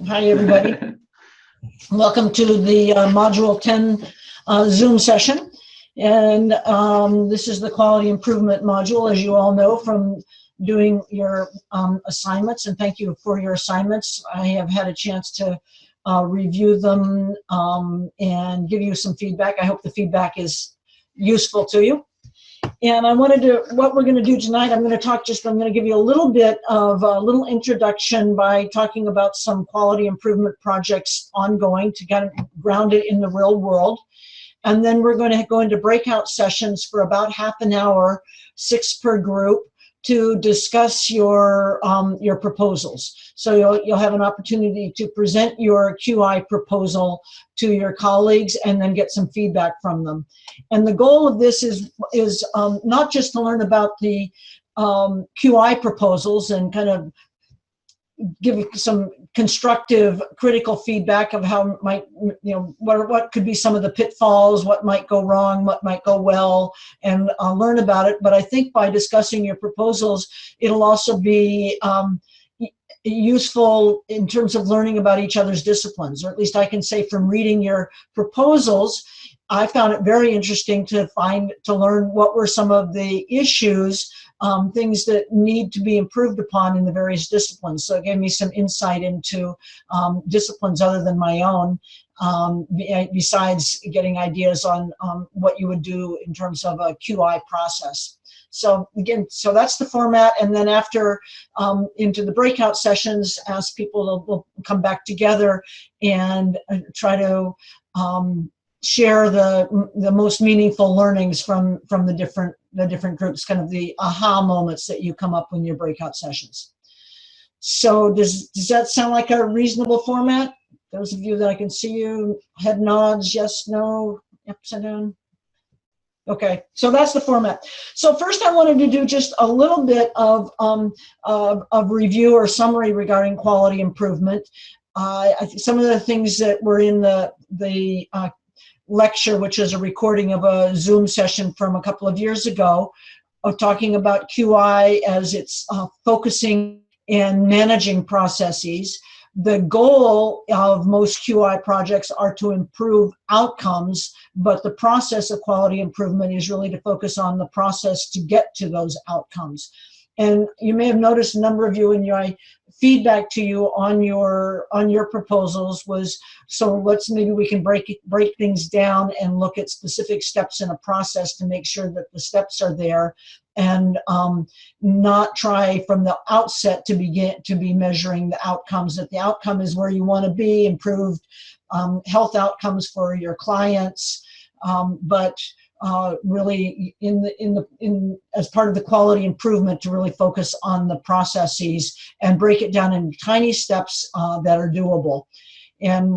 Hi, everybody. Welcome to the Module 10 Zoom session. And this is the quality improvement module, as you all know from doing your assignments. And thank you for your assignments. I have had a chance to review them and give you some feedback. I hope the feedback is useful to you. And what we're going to do tonight, I'm going to give you a little bit of a little introduction by talking about some quality improvement projects ongoing to get grounded in the real world. And then we're going to go into breakout sessions for about half an hour, 6 per group, to discuss your proposals. So you'll have an opportunity to present your QI proposal to your colleagues and then get some feedback from them. And the goal of this is not just to learn about the QI proposals and kind of give you some constructive, critical feedback of how it might, what could be some of the pitfalls, what might go wrong, what might go well, and learn about it. But I think by discussing your proposals, it'll also be useful in terms of learning about each other's disciplines, or at least I can say from reading your proposals, I found it very interesting to learn what were some of the issues, things that need to be improved upon in the various disciplines. So it gave me some insight into disciplines other than my own, besides getting ideas on what you would do in terms of a QI process. So again, so that's the format, and then after into the breakout sessions, ask people will come back together and try to share the most meaningful learnings from the different groups, kind of the aha moments that you come up in your breakout sessions. So does that sound like a reasonable format? Those of you that I can see you, head nods, yes, no, upside down. Okay, so that's the format. So first I wanted to do just a little bit of review or summary regarding quality improvement. I think some of the things that were in the lecture, which is a recording of a Zoom session from a couple of years ago, of talking about QI as it's focusing and managing processes. The goal of most QI projects are to improve outcomes, but the process of quality improvement is really to focus on the process to get to those outcomes. And you may have noticed a number of you in your feedback to you on your proposals was, so maybe we can break things down and look at specific steps in a process to make sure that the steps are there, and not try from the outset to be measuring the outcomes. That the outcome is where you want to be, improved health outcomes for your clients, but really as part of the quality improvement to really focus on the processes and break it down in tiny steps that are doable. And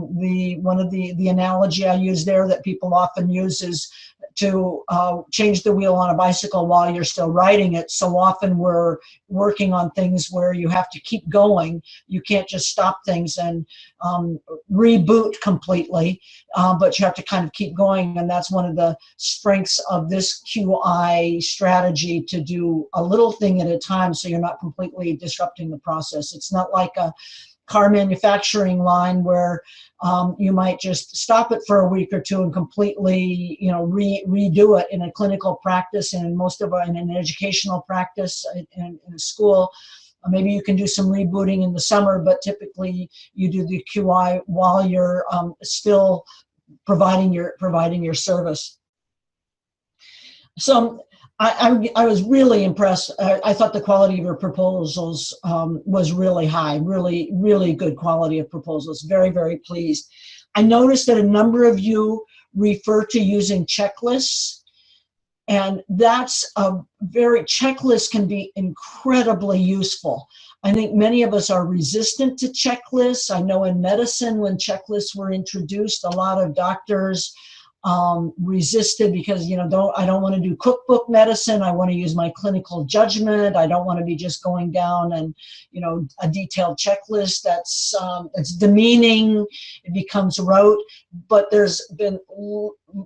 one of the analogy I use there that people often use is to change the wheel on a bicycle while you're still riding it. So often we're working on things where you have to keep going. You can't just stop things and reboot completely, but you have to kind of keep going. And that's one of the strengths of this QI strategy, to do a little thing at a time so you're not completely disrupting the process. It's not like a car manufacturing line where you might just stop it for a week or two and completely, redo it in a clinical practice, and in an educational practice in a school. Maybe you can do some rebooting in the summer, but typically you do the QI while you're still providing your service. So I was really impressed. I thought the quality of your proposals was really high, really, really good quality of proposals. Very, very pleased. I noticed that a number of you refer to using checklists, and checklists can be incredibly useful. I think many of us are resistant to checklists. I know in medicine, when checklists were introduced, a lot of doctors resisted because, I don't want to do cookbook medicine. I want to use my clinical judgment. I don't want to be just going down and, a detailed checklist that's demeaning. It becomes rote. But there's been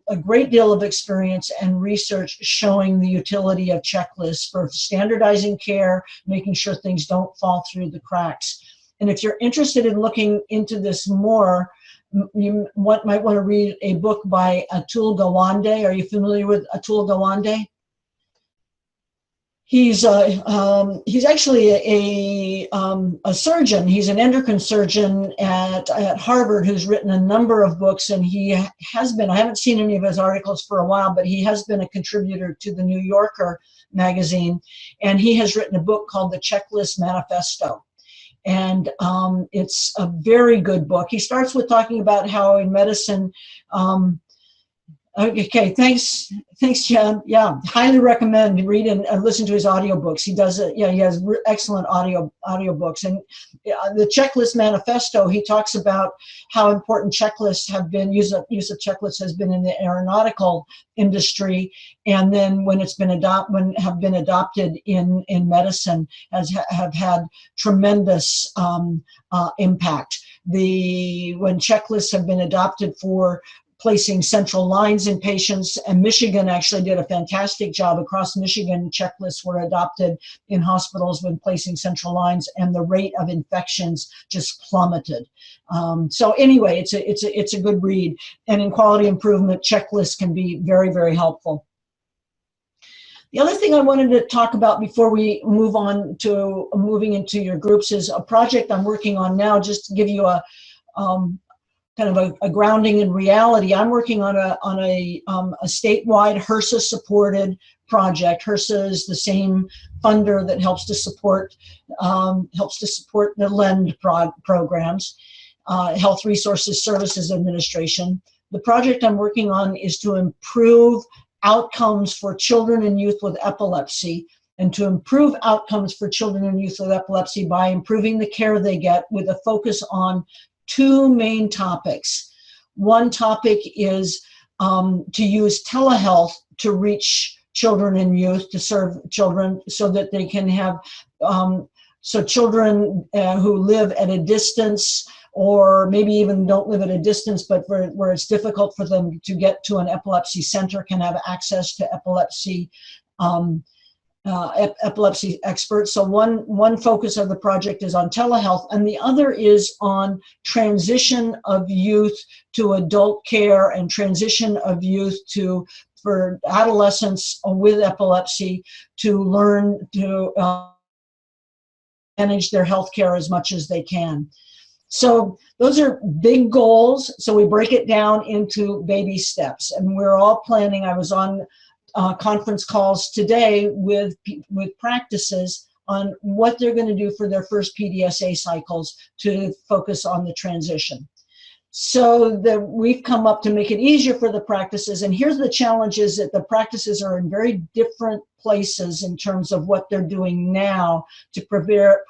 a great deal of experience and research showing the utility of checklists for standardizing care, making sure things don't fall through the cracks. And if you're interested in looking into this more, might want to read a book by Atul Gawande. Are you familiar with Atul Gawande? He's actually a surgeon. He's an endocrine surgeon at Harvard who's written a number of books, and he has been, I haven't seen any of his articles for a while, but he has been a contributor to the New Yorker magazine, and he has written a book called The Checklist Manifesto. And it's a very good book. He starts with talking about how in medicine, okay, thanks, Jen. Yeah, highly recommend read and listen to his audiobooks. He does it. Yeah, he has excellent audiobooks. And the Checklist Manifesto, he talks about how important checklists have been. Use of checklists has been in the aeronautical industry, and then when it's been adopted in medicine, have had tremendous impact. When checklists have been adopted for placing central lines in patients, and Michigan actually did a fantastic job. Across Michigan, checklists were adopted in hospitals when placing central lines, and the rate of infections just plummeted. So anyway, it's a good read, and in quality improvement, checklists can be very, very helpful. The other thing I wanted to talk about before we move on to moving into your groups is a project I'm working on now, just to give you a kind of a grounding in reality. I'm working on a statewide HRSA-supported project. HRSA is the same funder that helps to support the LEND programs, Health Resources Services Administration. The project I'm working on is to improve outcomes for children and youth with epilepsy, and to improve outcomes for children and youth with epilepsy by improving the care they get, with a focus on two main topics. One topic is to use telehealth to reach children and youth, to serve children so that they can have, so children who live at a distance, or maybe even don't live at a distance, but where it's difficult for them to get to an epilepsy center, can have access to epilepsy experts. So one focus of the project is on telehealth, and the other is on transition of youth to adult care and transition of youth for adolescents with epilepsy to learn to manage their health care as much as they can. So those are big goals. So we break it down into baby steps, and we're all planning. I was on conference calls today with practices on what they're going to do for their first PDSA cycles to focus on the transition. So we've come up to make it easier for the practices. And here's the challenge, is that the practices are in very different places in terms of what they're doing now to prepare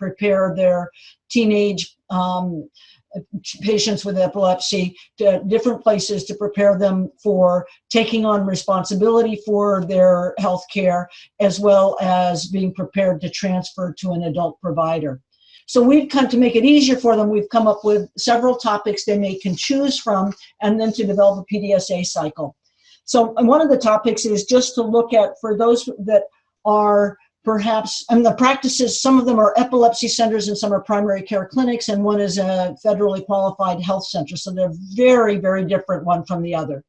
their teenage patients with epilepsy, to different places to prepare them for taking on responsibility for their health care, as well as being prepared to transfer to an adult provider. So we've come to make it easier for them. We've come up with several topics they can choose from, and then to develop a PDSA cycle. So one of the topics is just to look at, for those that are perhaps, and the practices, some of them are epilepsy centers and some are primary care clinics, and one is a federally qualified health center. So they're very, very different one from the other.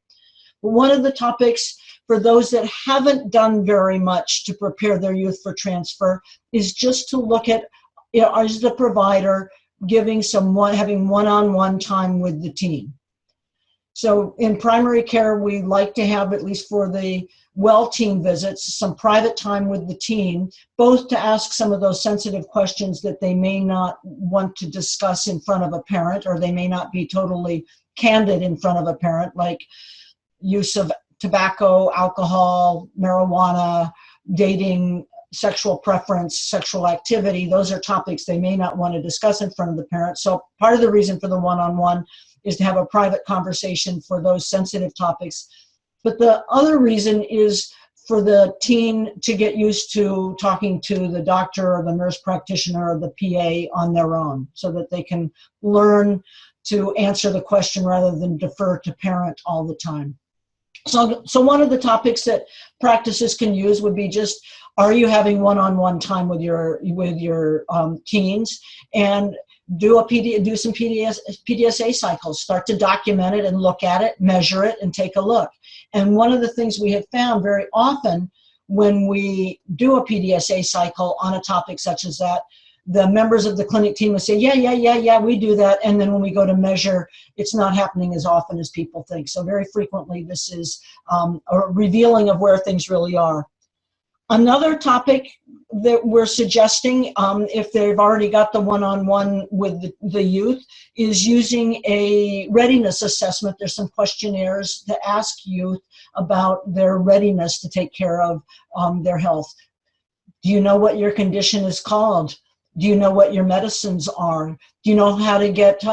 But one of the topics for those that haven't done very much to prepare their youth for transfer is just to look at, is the provider having one-on-one time with the teen. So in primary care, we like to have, at least for the well teen visits, some private time with the teen, both to ask some of those sensitive questions that they may not want to discuss in front of a parent, or they may not be totally candid in front of a parent, like use of tobacco, alcohol, marijuana, dating, sexual preference, sexual activity. Those are topics they may not want to discuss in front of the parent. So part of the reason for the one-on-one is to have a private conversation for those sensitive topics. But the other reason is for the teen to get used to talking to the doctor or the nurse practitioner or the PA on their own, so that they can learn to answer the question rather than defer to parent all the time. So one of the topics that practices can use would be just, are you having one-on-one time with your teens? And do some PDSA cycles, start to document it and look at it, measure it, and take a look. And one of the things we have found very often when we do a PDSA cycle on a topic such as that, the members of the clinic team will say, yeah, we do that. And then when we go to measure, it's not happening as often as people think. So very frequently, this is a revealing of where things really are. Another topic that we're suggesting, if they've already got the one-on-one with the youth, is using a readiness assessment. There's some questionnaires to ask youth about their readiness to take care of their health. Do you know what your condition is called? Do you know what your medicines are? Do you know how to get, do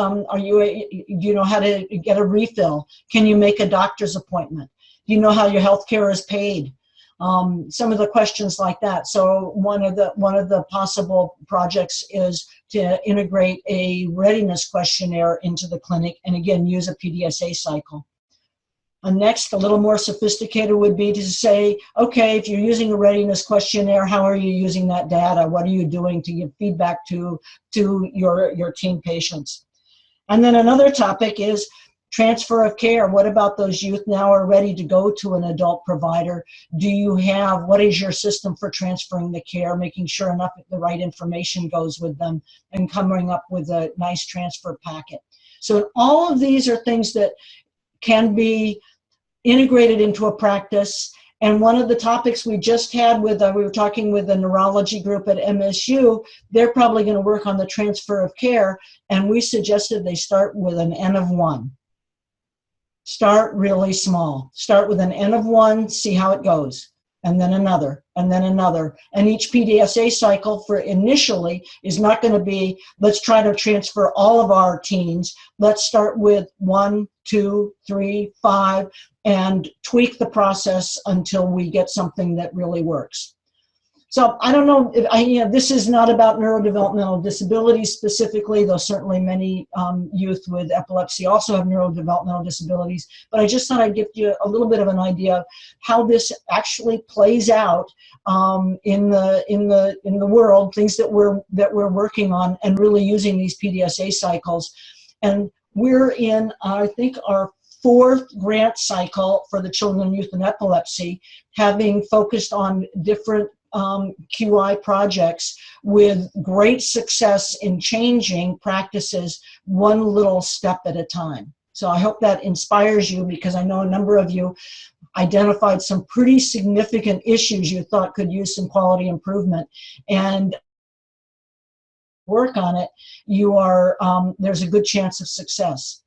you know how to get a refill? Can you make a doctor's appointment? Do you know how your health care is paid? Some of the questions like that. So one of the possible projects is to integrate a readiness questionnaire into the clinic, and again, use a PDSA cycle. Next, a little more sophisticated would be to say, okay, if you're using a readiness questionnaire, how are you using that data? What are you doing to give feedback to your team patients? And then another topic is transfer of care. What about those youth now are ready to go to an adult provider? What is your system for transferring the care, making sure enough the right information goes with them, and coming up with a nice transfer packet? So all of these are things that can be integrated into a practice. And one of the topics we just had with, we were talking with a neurology group at MSU, they're probably going to work on the transfer of care, and we suggested they start with an N of 1. Start really small. Start with an N of 1, see how it goes, and then another, and then another. And each PDSA cycle for initially is not going to be, let's try to transfer all of our teens. Let's start with 1, 2, 3, 5, and tweak the process until we get something that really works. So I don't know, this is not about neurodevelopmental disabilities specifically, though certainly many youth with epilepsy also have neurodevelopmental disabilities. But I just thought I'd give you a little bit of an idea of how this actually plays out in the world, things that we're working on, and really using these PDSA cycles. And we're in, I think, our 4th grant cycle for the children and youth in epilepsy, having focused on different QI projects with great success in changing practices one little step at a time. So I hope that inspires you, because I know a number of you identified some pretty significant issues you thought could use some quality improvement, and work on it, there's a good chance of success.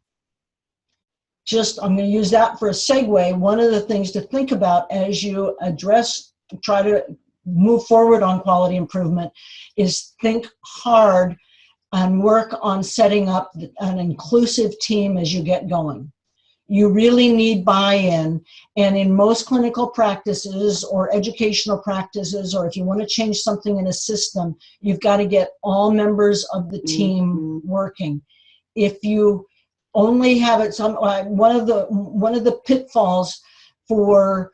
I'm going to use that for a segue. One of the things to think about as you try to move forward on quality improvement is think hard and work on setting up an inclusive team as you get going. You really need buy-in, and in most clinical practices or educational practices, or if you want to change something in a system, you've got to get all members of the team working. If you only have it, one of the pitfalls for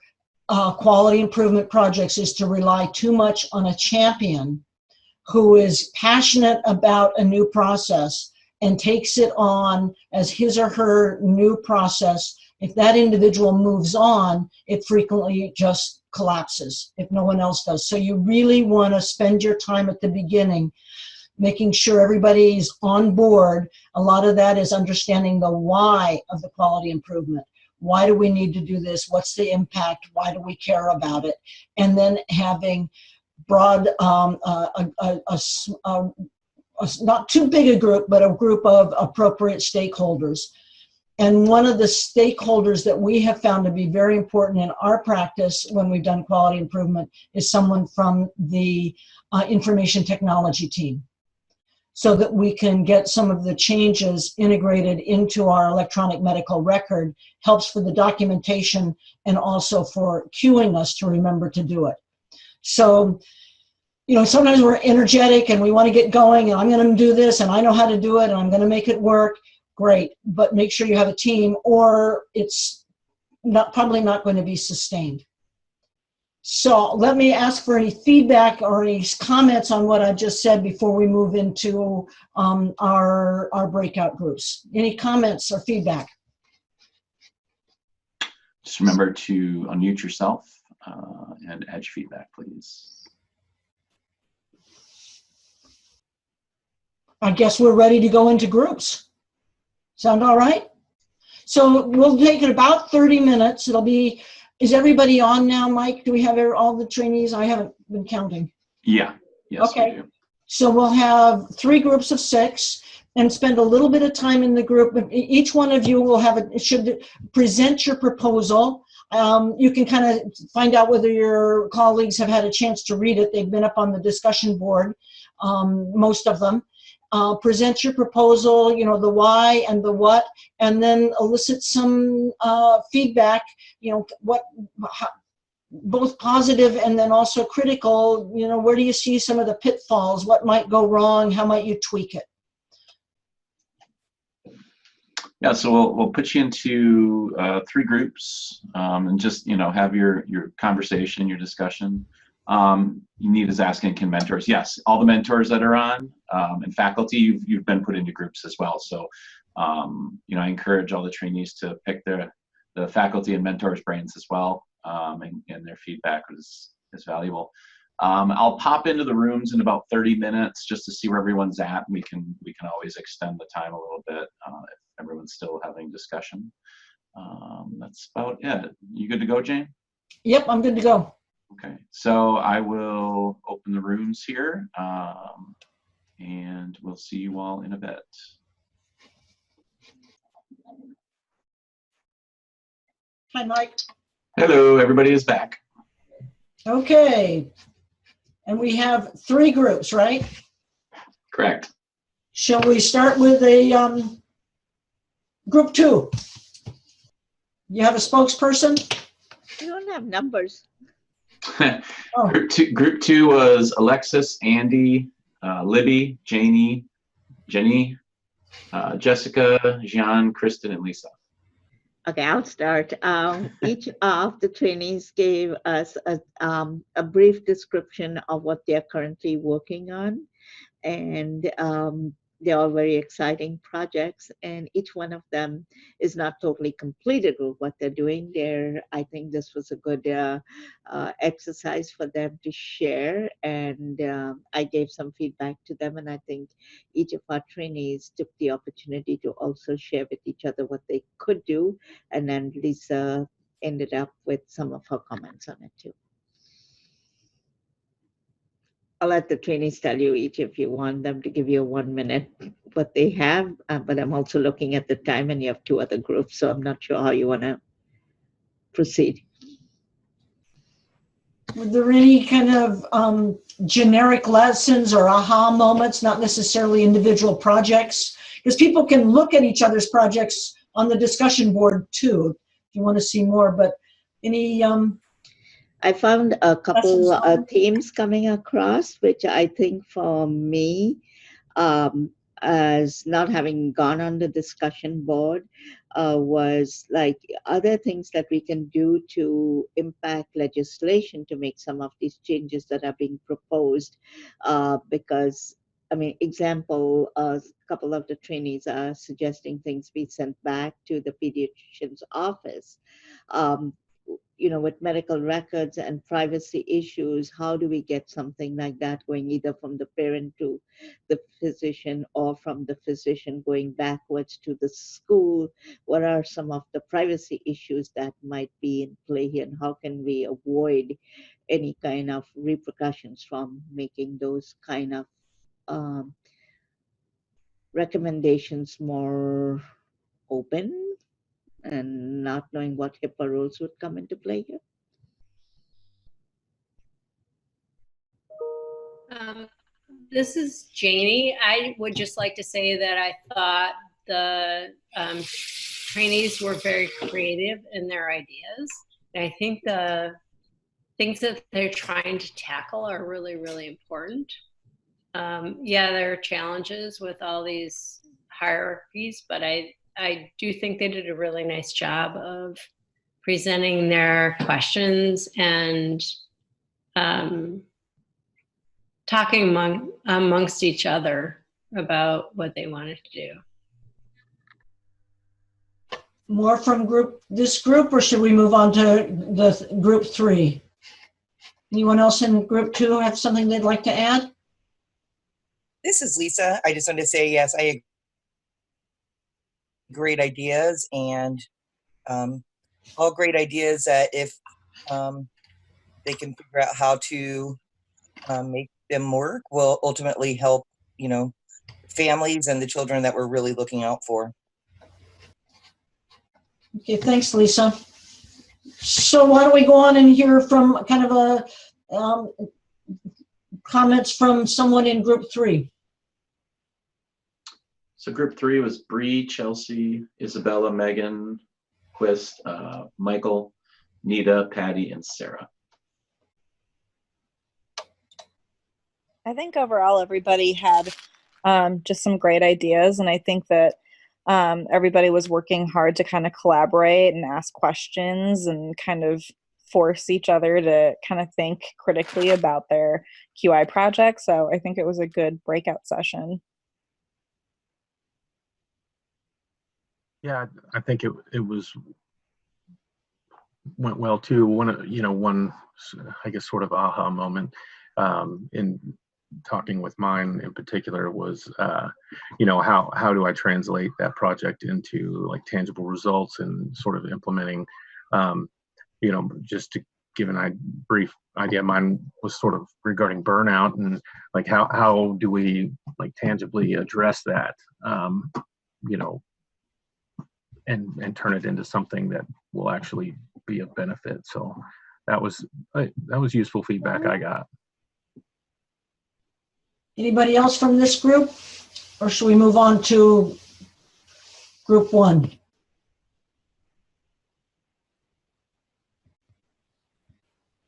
quality improvement projects is to rely too much on a champion who is passionate about a new process and takes it on as his or her new process. If that individual moves on, it frequently just collapses if no one else does. So you really want to spend your time at the beginning making sure everybody's on board. A lot of that is understanding the why of the quality improvement. Why do we need to do this? What's the impact? Why do we care about it? And then having broad, not too big a group, but a group of appropriate stakeholders. And one of the stakeholders that we have found to be very important in our practice when we've done quality improvement is someone from the information technology team, so that we can get some of the changes integrated into our electronic medical record. Helps for the documentation and also for cueing us to remember to do it. So, sometimes we're energetic and we want to get going, and I'm going to do this, and I know how to do it, and I'm going to make it work. Great, but make sure you have a team, or it's probably not going to be sustained. So let me ask for any feedback or any comments on what I just said before we move into our breakout groups. Any comments or feedback? Just remember to unmute yourself and add your feedback, please. I guess we're ready to go into groups. Sound all right? So we'll take it about 30 minutes. It'll be, is everybody on now, Mike? Do we have all the trainees? I haven't been counting. Yeah, yes, okay. We do. So we'll have 3 groups of 6 and spend a little bit of time in the group. Each one of you will should present your proposal. You can kind of find out whether your colleagues have had a chance to read it. They've been up on the discussion board, most of them. Present your proposal, the why and the what, and then elicit some feedback, both positive and then also critical. Where do you see some of the pitfalls? What might go wrong? How might you tweak it? Yeah, so we'll put you into 3 groups and just have your conversation, your discussion. Need is asking, can mentors? Yes, all the mentors that are on and faculty, you've been put into groups as well. So I encourage all the trainees to pick the faculty and mentors' brains as well, and their feedback is valuable. I'll pop into the rooms in about 30 minutes just to see where everyone's at. We can always extend the time a little bit if everyone's still having discussion. That's about it. You good to go, Jane? Yep, I'm good to go. Okay, so I will open the rooms here, and we'll see you all in a bit. Hi, Mike. Hello, everybody is back. Okay, and we have 3 groups, right? Correct. Shall we start with a group 2? You have a spokesperson? We don't have numbers. Oh. Group two was Alexis, Andy, Libby, Janie, Jenny, Jessica, Jean, Kristen, and Lisa. Okay, I'll start. Each of the trainees gave us a brief description of what they're currently working on. And they're all very exciting projects, and each one of them is not totally completed with what they're doing. I think this was a good exercise for them to share, and I gave some feedback to them, and I think each of our trainees took the opportunity to also share with each other what they could do, and then Lisa ended up with some of her comments on it too. I'll let the trainees tell you each if you want them to give you 1 minute what they have, but I'm also looking at the time and you have 2 other groups, so I'm not sure how you want to proceed. Were there any kind of generic lessons or aha moments, not necessarily individual projects? Because people can look at each other's projects on the discussion board too, if you want to see more, but any... I found a couple themes coming across, which I think for me, as not having gone on the discussion board, was like other things that we can do to impact legislation to make some of these changes that are being proposed. Because, I mean, example, a couple of the trainees are suggesting things be sent back to the pediatrician's office. With medical records and privacy issues, how do we get something like that going either from the parent to the physician or from the physician going backwards to the school? What are some of the privacy issues that might be in play here, and how can we avoid any kind of repercussions from making those kind of recommendations more open and not knowing what HIPAA rules would come into play here? This is Janie. I would just like to say that I thought the trainees were very creative in their ideas. And I think the things that they're trying to tackle are really, really important. Yeah, there are challenges with all these hierarchies, but I do think they did a really nice job of presenting their questions and talking amongst each other about what they wanted to do. More from this group, or should we move on to the group 3? Anyone else in group 2 have something they'd like to add? This is Lisa. I just wanted to say, yes, I agree. Great ideas, and all great ideas that if they can figure out how to make them work will ultimately help, families and the children that we're really looking out for. Okay, thanks, Lisa. So why don't we go on and hear from kind of comments from someone in group 3. So group 3 was Bree, Chelsea, Isabella, Megan, Quist, Michael, Nita, Patty, and Sarah. I think overall everybody had just some great ideas, and I think that everybody was working hard to kind of collaborate and ask questions and kind of force each other to kind of think critically about their QI project. So I think it was a good breakout session. Yeah, I think it went well too. One I guess sort of aha moment in talking with mine in particular was how do I translate that project into like tangible results and sort of implementing just to give a brief idea, mine was sort of regarding burnout and like how do we like tangibly address that and turn it into something that will actually be of benefit. So that was useful feedback I got. Anybody else from this group, or should we move on to group 1?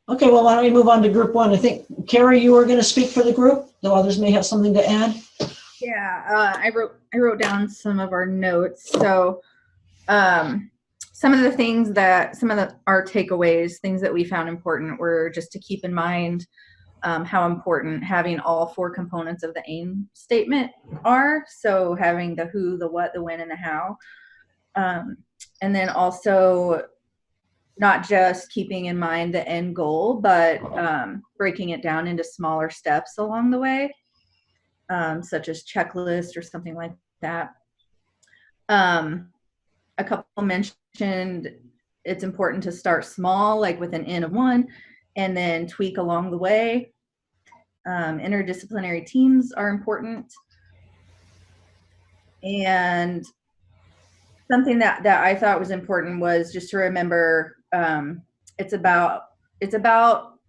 Okay, well, why don't we move on to group 1? I think, Carrie, you were going to speak for the group, though others may have something to add. Yeah, I wrote down some of our notes. So some of our takeaways, things that we found important were just to keep in mind how important having all 4 components of the AIM statement are. So having the who, the what, the when, and the how. And then also not just keeping in mind the end goal, but breaking it down into smaller steps along the way, such as checklist or something like that. A couple mentioned it's important to start small, like with an N of 1, and then tweak along the way. Interdisciplinary teams are important. And something that I thought was important was just to remember it's about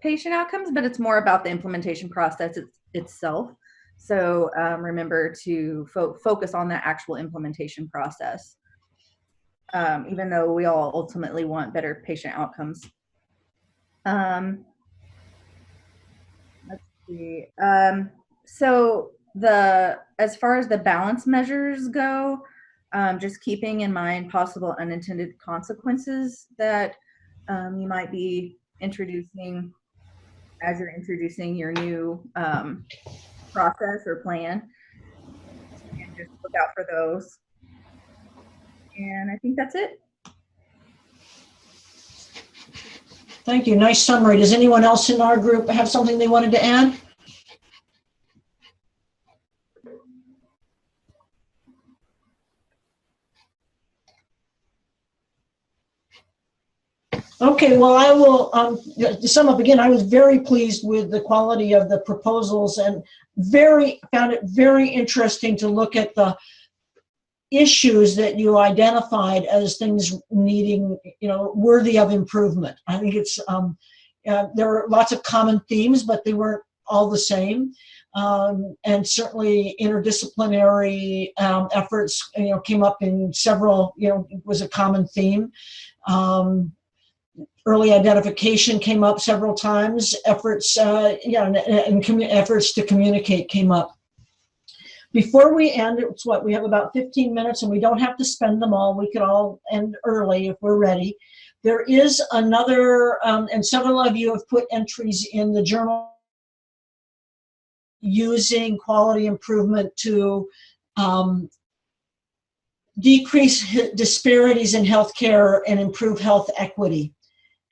patient outcomes, but it's more about the implementation process itself. So remember to focus on the actual implementation process, even though we all ultimately want better patient outcomes. Let's see. So as far as the balance measures go, just keeping in mind possible unintended consequences that you might be introducing as you're introducing your new process or plan, and just look out for those. And I think that's it. Thank you. Nice summary. Does anyone else in our group have something they wanted to add? Okay, well, I will to sum up again. I was very pleased with the quality of the proposals and found it very interesting to look at the issues that you identified as things needing, worthy of improvement. I think it's there were lots of common themes, but they weren't all the same. And certainly interdisciplinary efforts, came up in several, was a common theme. Early identification came up several times. Efforts, efforts to communicate came up. Before we end, we have about 15 minutes, and we don't have to spend them all. We could all end early if we're ready. There is another, and several of you have put entries in the journal using quality improvement to decrease disparities in healthcare and improve health equity.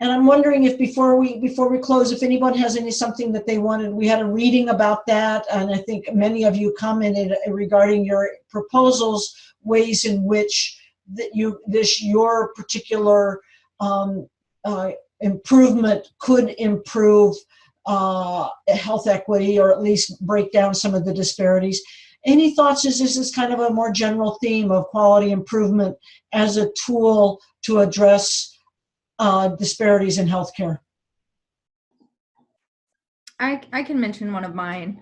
And I'm wondering if before we close, if anyone has something that they wanted, we had a reading about that, and I think many of you commented regarding your proposals, ways in which that your particular improvement could improve health equity, or at least break down some of the disparities. Any thoughts? Is this kind of a more general theme of quality improvement as a tool to address disparities in healthcare? I can mention one of mine.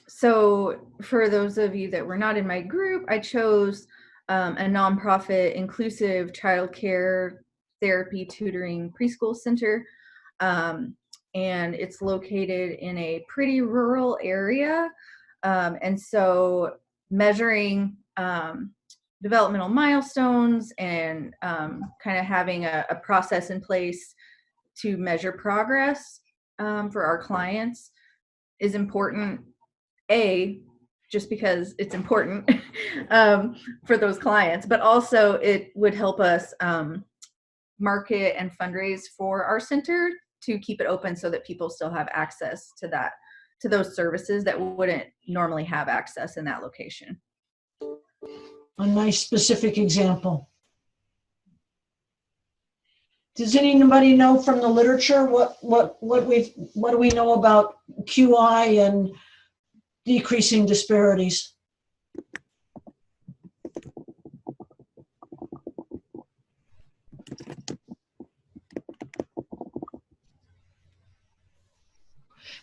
So for those of you that were not in my group, I chose a nonprofit inclusive childcare therapy tutoring preschool center. And it's located in a pretty rural area. And so measuring developmental milestones and kind of having a process in place to measure progress for our clients is important. Just because it's important for those clients, but also it would help us market and fundraise for our center to keep it open so that people still have access to those services that wouldn't normally have access in that location. A nice specific example. Does anybody know from the literature what do we know about QI and decreasing disparities?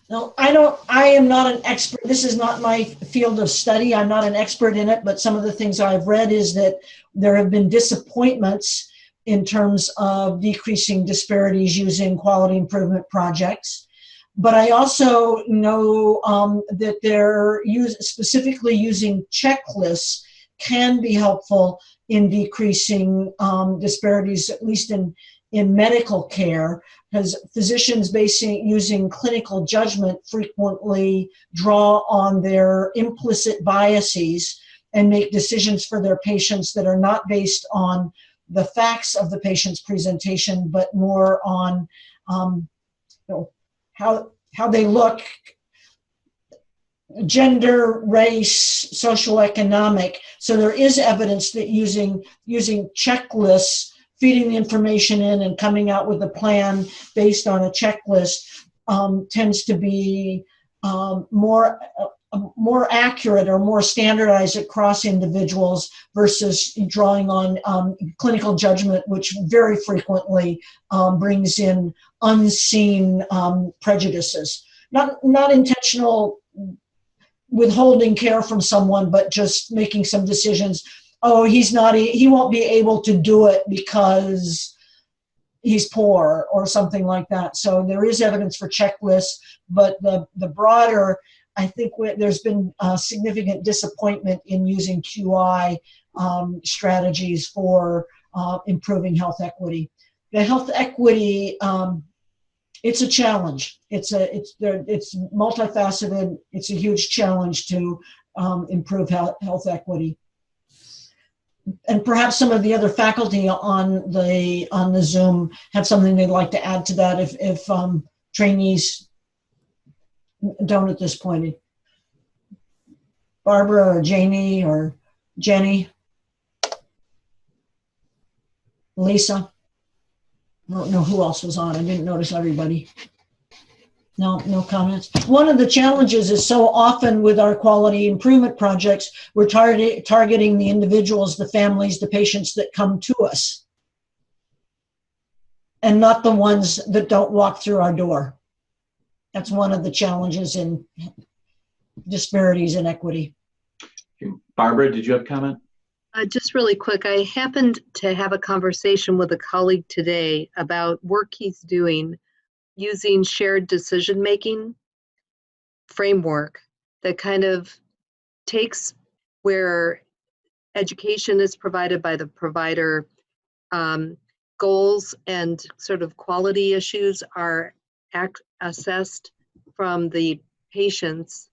No, I am not an expert. This is not my field of study. I'm not an expert in it, but some of the things I've read is that there have been disappointments in terms of decreasing disparities using quality improvement projects. But I also know that they're specifically using checklists can be helpful in decreasing disparities, at least in medical care, because physicians using clinical judgment frequently draw on their implicit biases and make decisions for their patients that are not based on the facts of the patient's presentation, but more on how they look, gender, race, socioeconomic. So there is evidence that using checklists, feeding the information in and coming out with a plan based on a checklist tends to be more accurate or more standardized across individuals versus drawing on clinical judgment, which very frequently brings in unseen prejudices. Not intentional withholding care from someone, but just making some decisions. Oh, he won't be able to do it because he's poor or something like that. So there is evidence for checklists, but the broader, I think there's been significant disappointment in using QI strategies for improving health equity. The health equity, it's a challenge. It's multifaceted. It's a huge challenge to improve health equity. And perhaps some of the other faculty on the Zoom have something they'd like to add to that if trainees don't at this point. Barbara or Janie or Jenny, Lisa. I don't know who else was on. I didn't notice everybody. No comments. One of the challenges is so often with our quality improvement projects, we're targeting the individuals, the families, the patients that come to us, and not the ones that don't walk through our door. That's one of the challenges in disparities in equity. Barbara, did you have a comment? Just really quick, I happened to have a conversation with a colleague today about work he's doing using shared decision-making framework that kind of takes where education is provided by the provider, goals and sort of quality issues are assessed from the patients.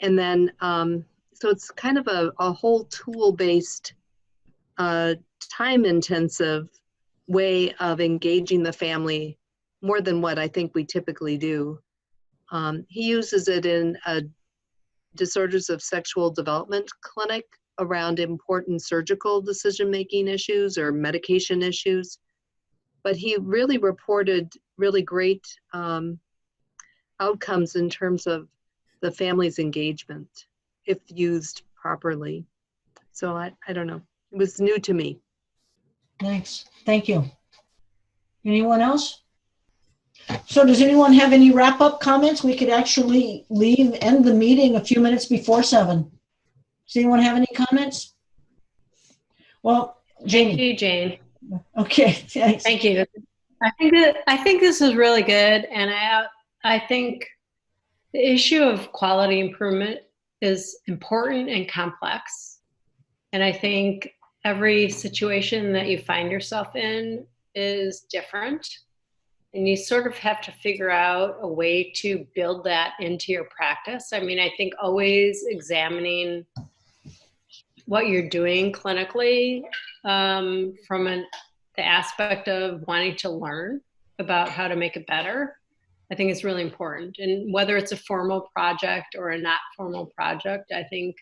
And then, so it's kind of a whole tool-based, time-intensive way of engaging the family, more than what I think we typically do. He uses it in a disorders of sexual development clinic around important surgical decision-making issues or medication issues. But he really reported really great outcomes in terms of the family's engagement, if used properly. So I don't know. It was new to me. Thanks. Thank you. Anyone else? So does anyone have any wrap-up comments? We could actually end the meeting a few minutes before 7. Does anyone have any comments? Well, Thank Jamie. you, Jane. Okay, thanks. Thank you. I think this is really good, and I think the issue of quality improvement is important and complex. And I think every situation that you find yourself in is different. And you sort of have to figure out a way to build that into your practice. I mean, I think always examining what you're doing clinically from the aspect of wanting to learn about how to make it better, I think is really important. And whether it's a formal project or a not formal project, I think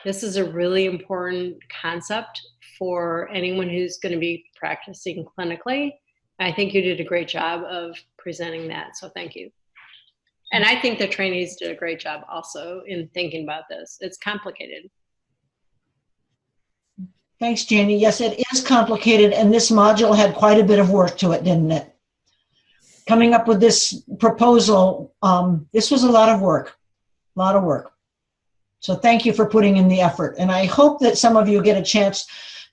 this is a really important concept for anyone who's going to be practicing clinically. I think you did a great job of presenting that, so thank you. And I think the trainees did a great job also in thinking about this. It's complicated. Thanks, Janie. Yes, it is complicated, and this module had quite a bit of work to it, didn't it? Coming up with this proposal, this was a lot of work. So thank you for putting in the effort. And I hope that some of you get a chance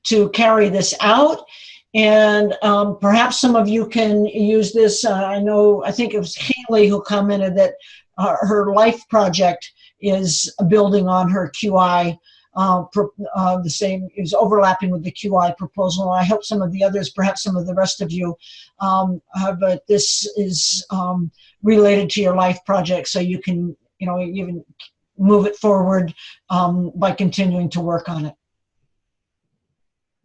to carry this out. And perhaps some of you can use this. I think it was Haley who commented that her life project is building on her QI. The same is overlapping with the QI proposal. I hope some of the others, perhaps some of the rest of you, but this is related to your life project, so you can, even move it forward by continuing to work on it.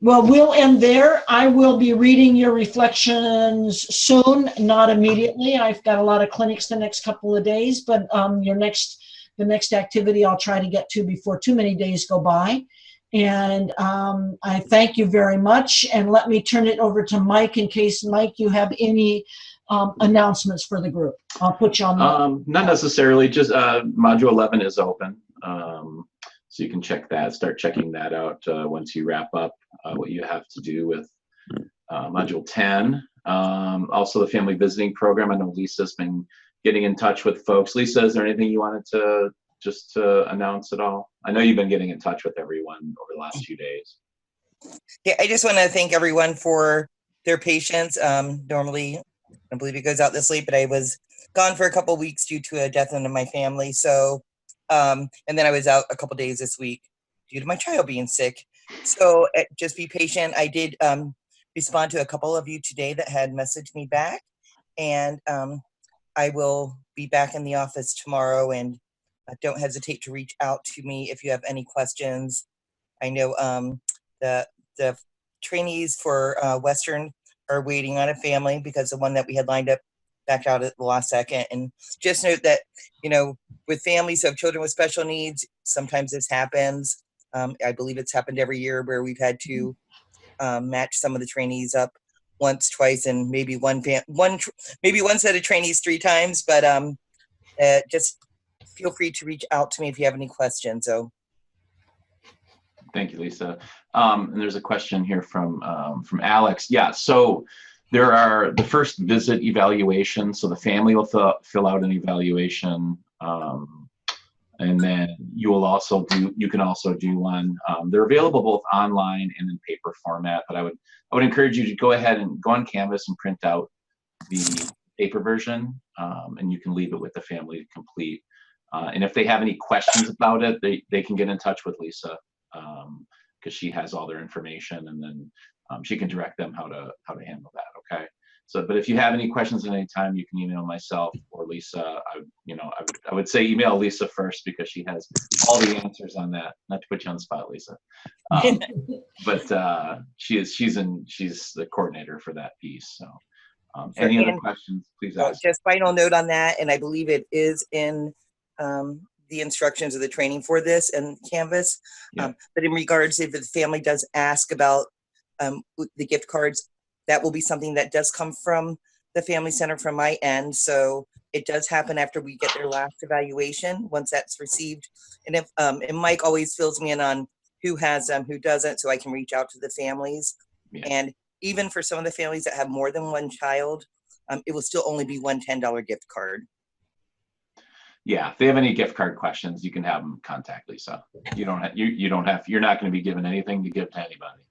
Well, we'll end there. I will be reading your reflections soon, not immediately. I've got a lot of clinics the next couple of days, but the next activity I'll try to get to before too many days go by. And I thank you very much. And let me turn it over to Mike in case, Mike, you have any announcements for the group. I'll put you on the... Not necessarily, just Module 11 is open. So you can check that, start checking that out once you wrap up what you have to do with Module 10. Also the family visiting program. I know Lisa's been getting in touch with folks. Lisa, is there anything you wanted to just announce at all? I know you've been getting in touch with everyone over the last few days. Yeah, I just want to thank everyone for their patience. Normally, I believe it goes out this late, but I was gone for a couple of weeks due to a death in my family. So, and then I was out a couple days this week due to my child being sick. So just be patient. I did respond to a couple of you today that had messaged me back, and I will be back in the office tomorrow, and don't hesitate to reach out to me if you have any questions. I know the trainees for Western are waiting on a family because the one that we had lined up backed out at the last second. And just note that, with families who have children with special needs, sometimes this happens. I believe it's happened every year where we've had to match some of the trainees up once, twice, and maybe one set of trainees 3 times. But just feel free to reach out to me if you have any questions. So, thank you, Lisa. And there's a question here from Alex. Yeah, so there are the first visit evaluation. So the family will fill out an evaluation, and then you can also do one. They're available both online and in paper format. But I would encourage you to go ahead and go on Canvas and print out the paper version, and you can leave it with the family to complete. And if they have any questions about it, they can get in touch with Lisa, because she has all their information, and then she can direct them how to handle that. Okay. So, but if you have any questions at any time, you can email myself or Lisa. I would say email Lisa first because she has all the answers on that. Not to put you on the spot, Lisa, but she's the coordinator for that piece. So, any other questions, please ask. Just final note on that, and I believe it is in the instructions of the training for this and Canvas. Yeah. But in regards, if the family does ask about the gift cards, that will be something that does come from the Family Center from my end. So it does happen after we get their last evaluation, once that's received. And if and Mike always fills me in on who has them, who doesn't, so I can reach out to the families. Yeah. And even for some of the families that have more than one child, it will still only be one $10 gift card. Yeah, if they have any gift card questions, you can have them contact Lisa. You don't have, you're not going to be given anything to give to anybody.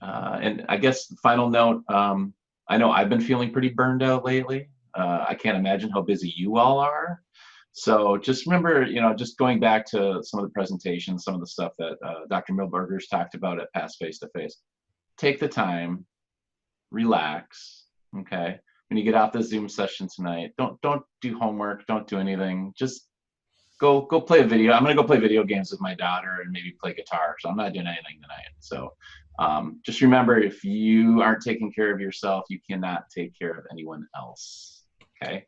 And I guess the final note, I know I've been feeling pretty burned out lately. I can't imagine how busy you all are. So just remember, just going back to some of the presentations, some of the stuff that Dr. Milberger's talked about at Past Face to Face. Take the time, relax, okay? When you get off the Zoom session tonight, don't do homework, don't do anything. Just go play a video. I'm gonna go play video games with my daughter and maybe play guitar. So I'm not doing anything tonight. So just remember, if you aren't taking care of yourself, you cannot take care of anyone else. Okay.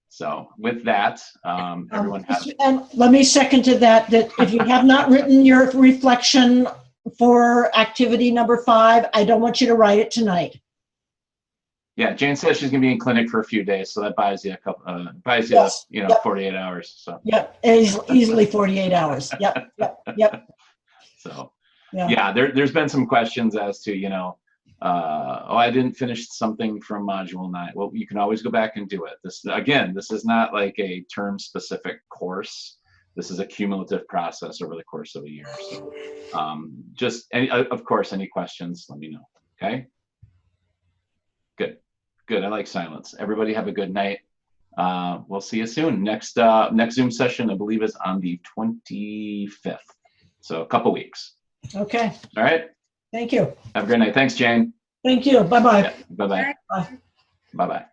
So with that, everyone has. And let me second to that, that if you have not written your reflection for activity number 5, I don't want you to write it tonight. Yeah, Jane says she's gonna be in clinic for a few days, so that buys you a couple, Yes. 48 hours. So. Yep, easily 48 hours. Yep. So, Yeah. there's been some questions as to, I didn't finish something from module 9. Well, you can always go back and do it. This is not like a term specific course. This is a cumulative process over the course of a year. So, of course, any questions, let me know. Okay. Good. I like silence. Everybody have a good night. We'll see you soon. Next Zoom session, I believe, is on the 25th. So a couple weeks. Okay. All right. Thank you. Have a great night. Thanks, Jane. Thank you. Bye-bye. Yeah, bye-bye. Bye. Bye-bye.